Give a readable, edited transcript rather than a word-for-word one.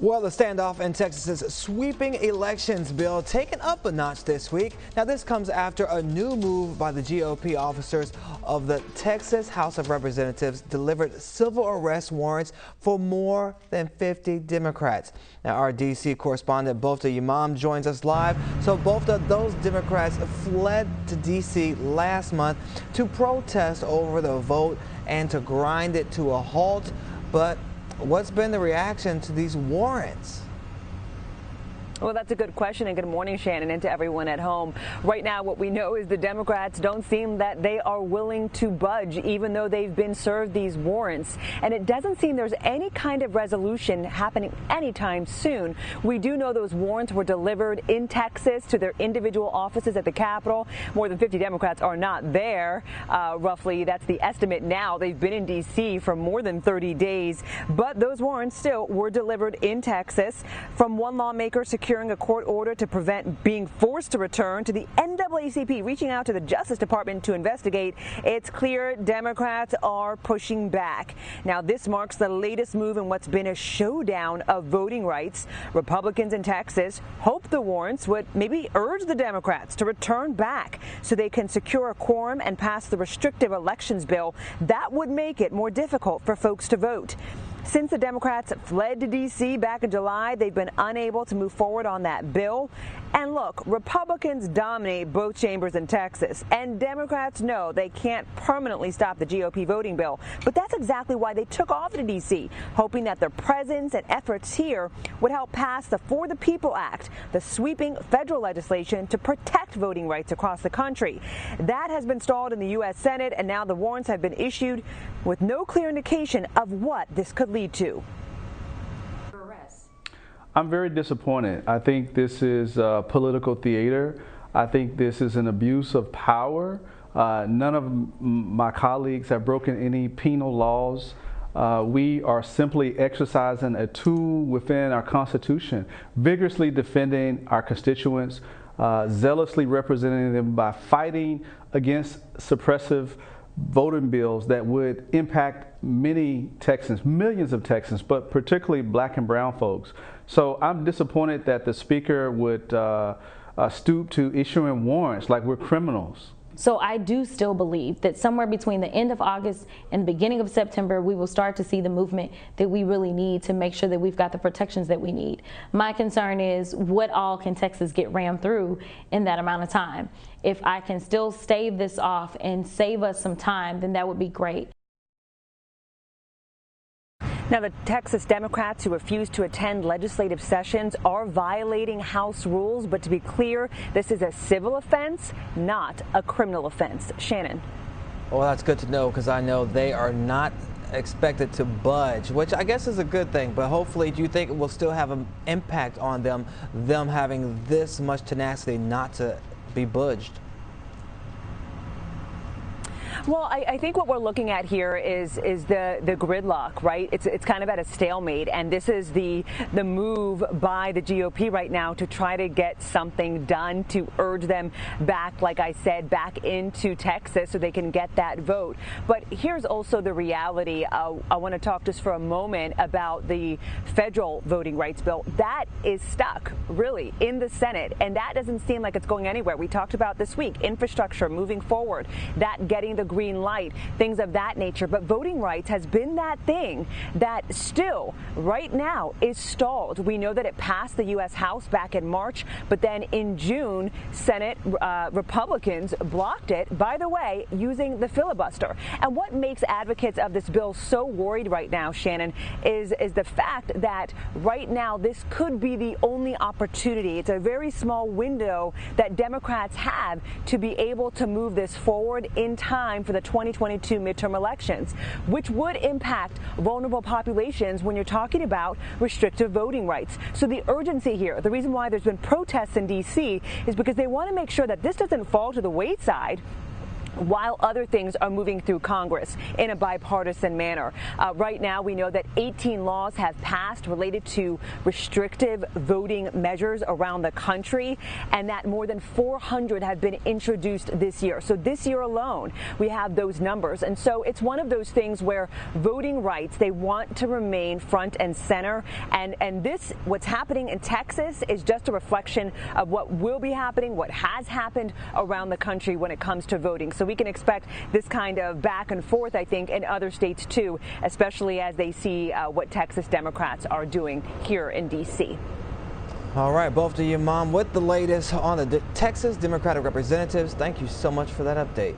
Well, the standoff in Texas's sweeping elections bill taken up a notch this week. Now, this comes after a new move by the GOP officers of the Texas House of Representatives delivered civil arrest warrants for more than 50 Democrats. Now, our D.C. correspondent Bofta Yimam joins us live. So, Bofta, those Democrats fled to D.C. last month to protest over the vote and to grind it to a halt. But what's been the reaction to these warrants? Well, that's a good question, and good morning, Shannon, and to everyone at home. Right now, what we know is the Democrats don't seem that they are willing to budge, even though they've been served these warrants. And it doesn't seem there's any kind of resolution happening anytime soon. We do know those warrants were delivered in Texas to their individual offices at the Capitol. More than 50 Democrats are not there. Roughly, that's the estimate now. They've been in D.C. for more than 30 days. But those warrants still were delivered in Texas from one lawmaker securing a court order to prevent being forced to return, to the NAACP reaching out to the Justice Department to investigate. It's clear Democrats are pushing back. Now, this marks the latest move in what's been a showdown of voting rights. Republicans in Texas hope the warrants would maybe urge the Democrats to return back so they can secure a quorum and pass the restrictive elections bill. That would make it more difficult for folks to vote. Since the Democrats fled to D.C. back in July, they've been unable to move forward on that bill. And look, Republicans dominate both chambers in Texas, and Democrats know they can't permanently stop the GOP voting bill. But that's exactly why they took off to D.C., hoping that their presence and efforts here would help pass the For the People Act, the sweeping federal legislation to protect voting rights across the country. That has been stalled in the U.S. Senate, and now the warrants have been issued with no clear indication of what this could lead to. I'm very disappointed. I think this is political theater. I think this is an abuse of power. None of my colleagues have broken any penal laws. We are simply exercising a tool within our Constitution, vigorously defending our constituents, zealously representing them by fighting against suppressive voting bills that would impact many Texans, millions of Texans, but particularly black and brown folks. So I'm disappointed that the Speaker would stoop to issuing warrants like we're criminals. So I do still believe that somewhere between the end of August and the beginning of September, we will start to see the movement that we really need to make sure that we've got the protections that we need. My concern is what all can Texas get rammed through in that amount of time. If I can still stave this off and save us some time, then that would be great. Now, the Texas Democrats who refuse to attend legislative sessions are violating House rules. But to be clear, this is a civil offense, not a criminal offense. Shannon. Well, that's good to know, because I know they are not expected to budge, which I guess is a good thing. But hopefully, do you think it will still have an impact on them having this much tenacity not to be budged? Well, I think what we're looking at here is the gridlock, right? It's kind of at a stalemate, and this is the move by the GOP right now to try to get something done to urge them back, like I said, back into Texas so they can get that vote. But here's also the reality. I want to talk just for a moment about the federal voting rights bill. That is stuck, really, in the Senate, and that doesn't seem like it's going anywhere. We talked about this week, infrastructure moving forward, that getting the green light, things of that nature. But voting rights has been that thing that still right now is stalled. We know that it passed the U.S. House back in March, but then in June, Senate Republicans blocked it, by the way, using the filibuster. And what makes advocates of this bill so worried right now, Shannon, is the fact that right now this could be the only opportunity. It's a very small window that Democrats have to be able to move this forward in time for the 2022 midterm elections, which would impact vulnerable populations when you're talking about restrictive voting rights. So the urgency here, the reason why there's been protests in D.C. is because they want to make sure that this doesn't fall to the wayside while other things are moving through Congress in a bipartisan manner. Right now, we know that 18 laws have passed related to restrictive voting measures around the country, and that more than 400 have been introduced this year. So this year alone, we have those numbers. And so it's one of those things where voting rights, they want to remain front and center. And this, what's happening in Texas, is just a reflection of what will be happening, what has happened around the country when it comes to voting. So we can expect this kind of back and forth, I think, in other states too, especially as they see what Texas Democrats are doing here in D.C. All right, Bofta Yimam with the latest on the Texas Democratic representatives. Thank you so much for that update.